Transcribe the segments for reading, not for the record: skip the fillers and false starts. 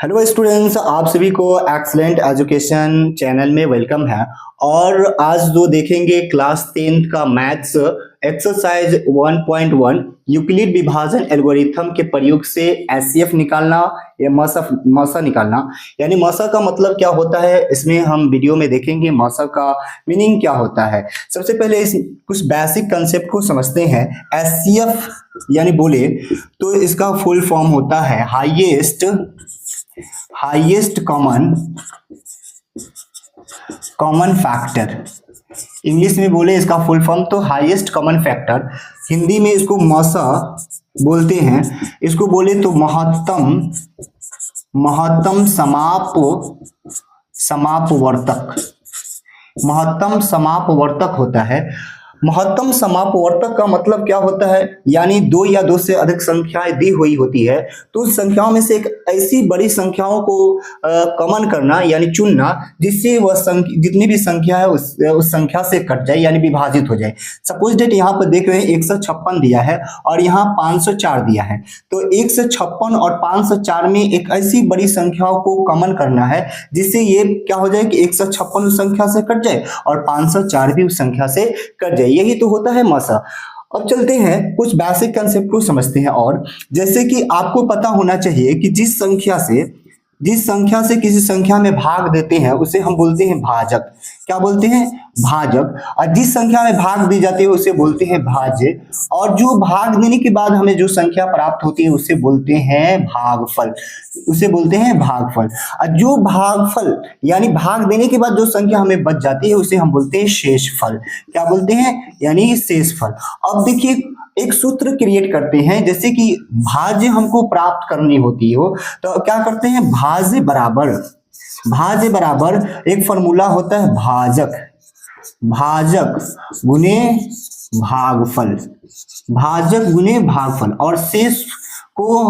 Hello students, आप सभी को एक्सलेंट एजुकेशन चैनल में वेलकम है। और आज जो देखेंगे क्लास 10th का मैथ्स एक्सरसाइज 1.1 यूक्लिड विभाजन एल्गोरिथम के प्रयोग से एचसीएफ निकालना या मसा निकालना। यानी मसा का मतलब क्या होता है, इसमें हम वीडियो में देखेंगे मसा का मीनिंग क्या होता है। सबसे पहले इस कुछ बेसिक कंसेप्ट को समझते हैं। एचसीएफ यानी बोले तो इसका फुल फॉर्म होता है हाईएस्ट कॉमन फैक्टर। इंग्लिश में बोले इसका फुल फॉर्म तो हाईएस्ट कॉमन फैक्टर। हिंदी में इसको मसा बोलते हैं। इसको बोले तो महत्तम समापवर्तक होता है। महत्तम समापवर्तक का मतलब क्या होता है, यानी दो या दो से अधिक संख्याएं दी हुई होती है तो उस संख्याओं में से एक ऐसी बड़ी संख्याओं को कॉमन करना यानी चुनना जिससे वह जितनी भी संख्या है उस संख्या से कट जाए यानी विभाजित हो जाए। सपोज डेट यहाँ पर देख रहे हैं 156 दिया है और यहाँ 504 दिया है, तो 156 और 504 में एक ऐसी बड़ी संख्याओं को कॉमन करना है जिससे ये क्या हो जाए कि 156 उस संख्या से कट जाए और 504 भी उस संख्या से कट जाए। यही तो होता है मसा। अब चलते हैं कुछ बेसिक कंसेप्ट को समझते हैं। और जैसे कि आपको पता होना चाहिए कि जिस संख्या से किसी संख्या में भाग देते हैं उसे हम बोलते हैं भाजक। क्या बोलते हैं? भाजक। और जिस संख्या में भाग दी जाती है उसे बोलते हैं भाज्य। और जो भाग देने के बाद हमें जो संख्या प्राप्त होती है उसे बोलते हैं भागफल। और जो भागफल यानी भाग देने के बाद जो संख्या हमें बच जाती है उसे हम बोलते हैं शेषफल। क्या बोलते हैं? यानी शेषफल। अब देखिए एक सूत्र क्रिएट करते हैं, जैसे कि भाज्य हमको प्राप्त करनी होती हो तो क्या करते हैं, भाज्य बराबर एक फॉर्मूला होता है भाजक गुने भागफल और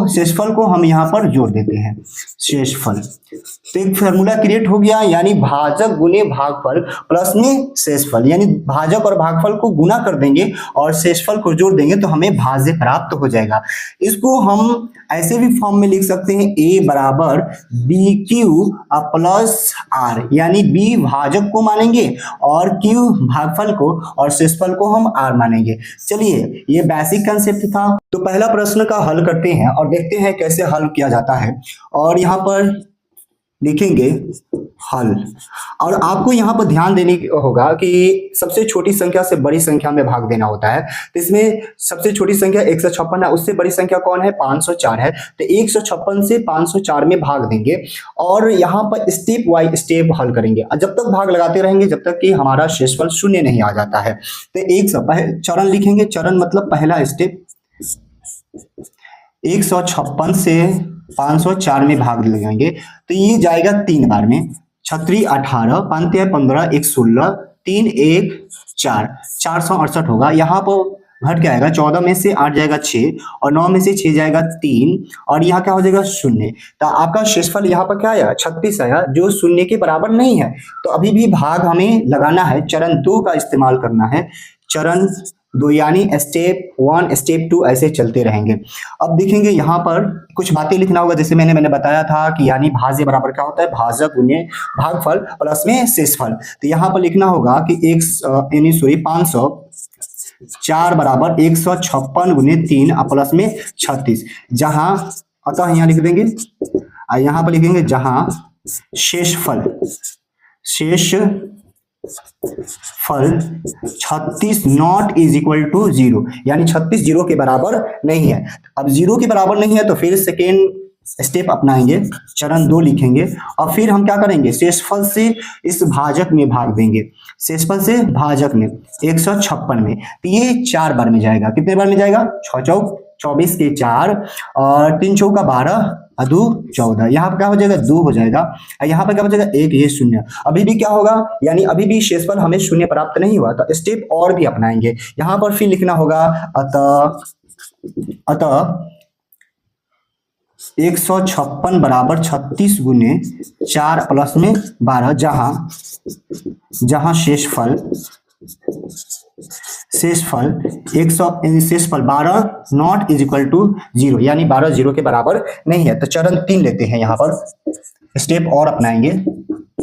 शेषफल को हम यहाँ पर जोड़ देते हैं शेषफल। तो एक फॉर्मूला क्रिएट हो गया, यानी भाजक गुने भागफल प्लस में शेषफल, यानी भाजक और भागफल को गुना कर देंगे और शेषफल को जोड़ देंगे तो हमें भाज्य प्राप्त हो जाएगा। इसको हम ऐसे भी फॉर्म में लिख सकते हैं a बराबर बी क्यू प्लस आर, यानी b भाजक को मानेंगे और q भागफल को और शेषफल को हम r मानेंगे। चलिए ये बेसिक कंसेप्ट था। तो पहला प्रश्न का हल करते हैं और देखते हैं कैसे हल किया जाता है। और यहाँ पर लिखेंगे हल, और आपको यहाँ पर ध्यान देने होगा कि सबसे छोटी संख्या से बड़ी संख्या में भाग देना होता है। तो इसमें सबसे छोटी संख्या 156 है, उससे बड़ी संख्या कौन है? 504 है। तो 156 से 504 में भाग देंगे और यहाँ पर स्टेप बाय स्टेप हल करेंगे और जब तक भाग लगाते रहेंगे जब तक कि हमारा शेषफल शून्य नहीं आ जाता है। तो चरण लिखेंगे, चरण मतलब पहला स्टेप। 156 से 504 में भाग लगाएंगे तो ये जाएगा 3 बार में। 36 18 5 15 1 16 3 1 4 468 होगा। यहाँ पर घट के आएगा, 14 में से 8 जाएगा 6 और 9 में से 6 जाएगा 3 और यहाँ क्या हो जाएगा 0। तो आपका शेषफल यहाँ पर क्या आया? 36 आया, जो 0 के बराबर नहीं है। तो अभी भी भाग हमें लगाना है, चरण 2 का इस्तेमाल करना है। चरण 2 यानी स्टेप 1 स्टेप 2 ऐसे चलते रहेंगे। अब देखेंगे यहाँ पर कुछ बातें लिखना होगा, जैसे मैंने बताया था कि यानी भाज्य बराबर क्या होता है? भाजक गुने भागफल प्लस में शेषफल। तो यहाँ पर लिखना होगा कि 504 बराबर 156 गुने 3 प्लस में 36। जहां अतः यहाँ लिख देंगे, यहाँ पर लिखेंगे जहां शेषफल 36 नॉट इज इक्वल टू 0, यानी 36 0 के बराबर नहीं है। अब 0 के बराबर नहीं है तो फिर सेकेंड स्टेप अपनाएंगे, चरण 2 लिखेंगे और फिर हम क्या करेंगे? शेषफल से इस भाजक में भाग देंगे, शेषफल से भाजक में 156 में। तो ये 4 बार में जाएगा। कितने बार में जाएगा? 6 चौक 24 के 4 और 3 चौका 12 और 2 14। यहाँ पर क्या हो जाएगा? 2 हो जाएगा। यहाँ पर क्या हो जाएगा? 1, ये 0। अभी भी क्या होगा? यानी अभी भी शेषफल हमें 0 प्राप्त नहीं हुआ, तो स्टेप और भी अपनाएंगे। यहाँ पर फिर लिखना होगा अतः 156 बराबर 36 गुने 4 प्लस में 12, जहां शेषफल 12 नॉट इज इक्वल टू 0, यानी 12 0 के बराबर नहीं है। तो चरण 3 लेते हैं यहाँ पर। स्टेप और अपनाएंगे,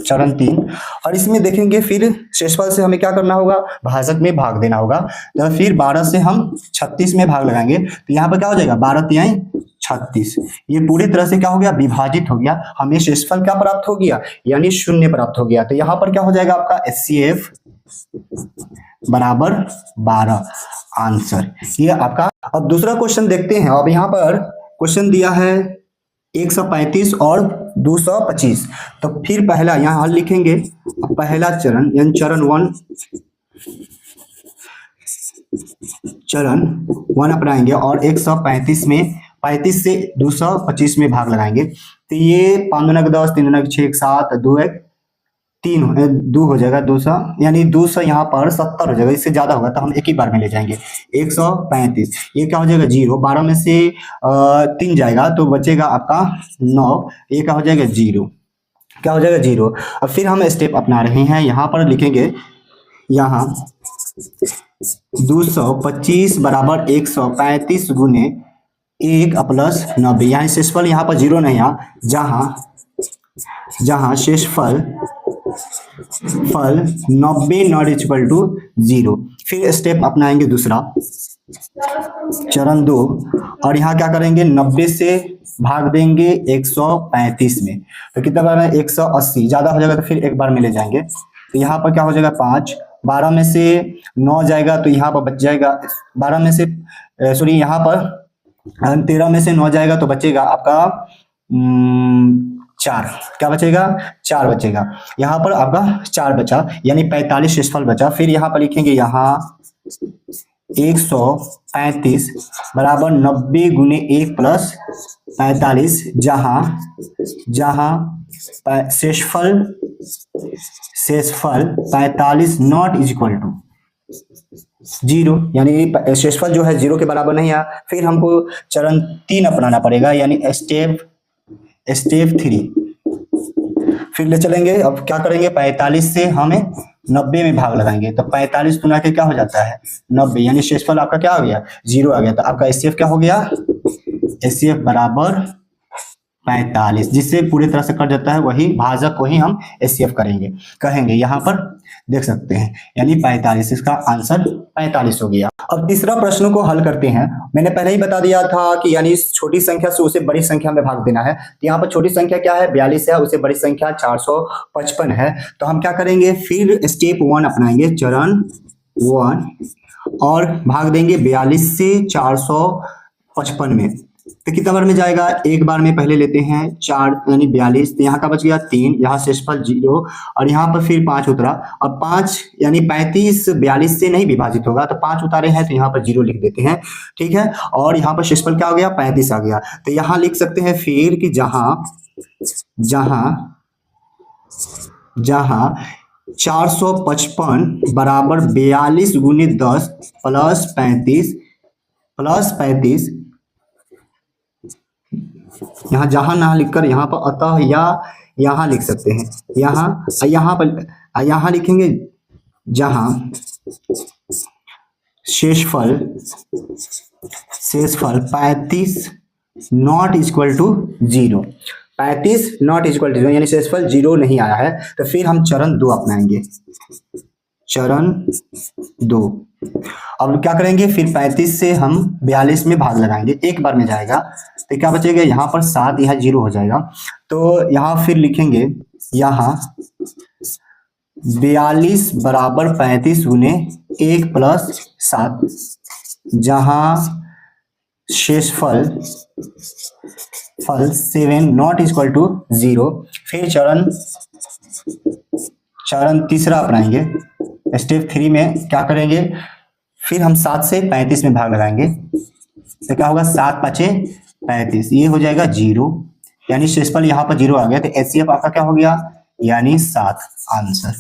चरण 3। और इसमें देखेंगे फिर शेषफल से हमें क्या करना होगा, भाजक में भाग देना होगा। तो फिर 12 से हम 36 में भाग लगाएंगे, तो यहाँ पर क्या हो जाएगा, 12 तिहाई 36। ये पूरी तरह से क्या हो गया, विभाजित हो गया। हमें शेषफल क्या प्राप्त हो गया, यानी 0 प्राप्त हो गया। तो यहाँ पर क्या हो जाएगा आपका HCF बराबर 12 आंसर, ये आपका। अब दूसरा क्वेश्चन देखते हैं। अब यहाँ पर क्वेश्चन दिया है 135 और 225। तो फिर पहला यहाँ हल लिखेंगे, पहला चरण यानी चरण 1 अपनाएंगे और 135 में 35 से 225 में भाग लगाएंगे। तो ये 5 9 10 3 9 6 7 2 1 3 2 हो जाएगा 200, यानी 200 यहाँ पर 70 हो जाएगा। इससे ज्यादा होगा तो हम एक ही बार में ले जाएंगे। 135 ये क्या हो जाएगा 0, 12 में से 3 जाएगा तो बचेगा आपका 9, ये क्या हो जाएगा 0, क्या हो जाएगा 0। अब फिर हम स्टेप अपना रहे हैं, यहाँ पर लिखेंगे यहाँ 225 बराबर 135 गुने 1 प्लस 90। यहाँ शेषफल यहाँ पर 0 नहीं है, जहाँ शेषफल 90 नॉट इक्वल टू 0। फिर स्टेप अपनाएंगे दूसरा, चरण 2। और यहाँ क्या करेंगे, 90 से भाग देंगे 135 में, तो कितना बार है 180, ज्यादा हो जाएगा तो फिर एक बार में ले जाएंगे। तो यहाँ पर क्या हो जाएगा 5, 12 में से 9 जाएगा तो यहाँ पर बच जाएगा 12 में से सॉरी यहाँ पर 13 में से 9 जाएगा तो बचेगा आपका 4, क्या बचेगा 4 बचेगा। यहाँ पर आपका 4 बचा, यानी 45 शेषफल बचा। फिर यहाँ पर लिखेंगे यहाँ 135 बराबर 90 गुने 1 प्लस 45, जहाँ शेषफल 45 नॉट इज इक्वल टू 0, यानी शेषफल जो है 0 के बराबर नहीं है। फिर हमको चरण 3 अपनाना पड़ेगा, यानी स्टेप 3 फिर ले चलेंगे। अब क्या करेंगे, 45 से हमें 90 में भाग लगाएंगे, तो 45 गुना के क्या हो जाता है 90, यानी शेषफल आपका क्या हो गया 0 आ गया। तो आपका HCF क्या हो गया, HCF बराबर 45, जिससे पूरी तरह से कट जाता है, वही भाजक को ही हम HCF कहेंगे। यहाँ पर देख सकते हैं, यानी 45, इसका आंसर 45 हो गया। अब तीसरा प्रश्न को हल करते हैं। मैंने पहले ही बता दिया था कि यानी छोटी संख्या से उसे बड़ी संख्या में भाग देना है। तो यहाँ पर छोटी संख्या क्या है 42 है, उसे बड़ी संख्या 455 है। तो हम क्या करेंगे, फिर स्टेप 1 अपनाएंगे, चरण 1, और भाग देंगे 42 से 455 में। तो कितना बार में जाएगा, एक बार में पहले लेते हैं 4 यानी 42, तो यहाँ का बच गया 3, यहाँ शेषफल 0 और यहाँ पर फिर 5 उतरा। अब 5 यानी 35 42 से नहीं विभाजित होगा, तो 5 उतारे हैं तो यहाँ पर 0 लिख देते हैं, ठीक है। और यहाँ पर शेषफल क्या हो गया 35 आ गया। तो यहाँ लिख सकते हैं फिर कि जहाँ 455 बराबर 42 गुने 10 प्लस 35 यहाँ जहां ना लिखकर यहाँ पर अतः या यहाँ लिख सकते हैं, यहाँ लिखेंगे जहां शेषफल 35 not equal to 0, 35 not equal to 0 यानी शेषफल 0 नहीं आया है। तो फिर हम चरण 2 अपनाएंगे, चरण 2। अब क्या करेंगे, फिर 35 से हम 42 में भाग लगाएंगे, एक बार में जाएगा। तो क्या बचेगा, यहाँ पर 7, यहाँ 0 हो जाएगा। तो यहाँ फिर लिखेंगे यहाँ 42 बराबर 35 गुने 1 प्लस 7, जहाँ शेषफल 7 नॉट इक्वल टू 0। फिर चरण तीसरा अपनाएंगे, स्टेप 3 में क्या करेंगे, फिर हम 7 से 35 में भाग लगाएंगे। तो क्या होगा 7 5 35, ये हो जाएगा 0, यानी शेषफल यहाँ पर 0 आ गया। तो HCF आपका क्या हो गया, यानी 7 आंसर।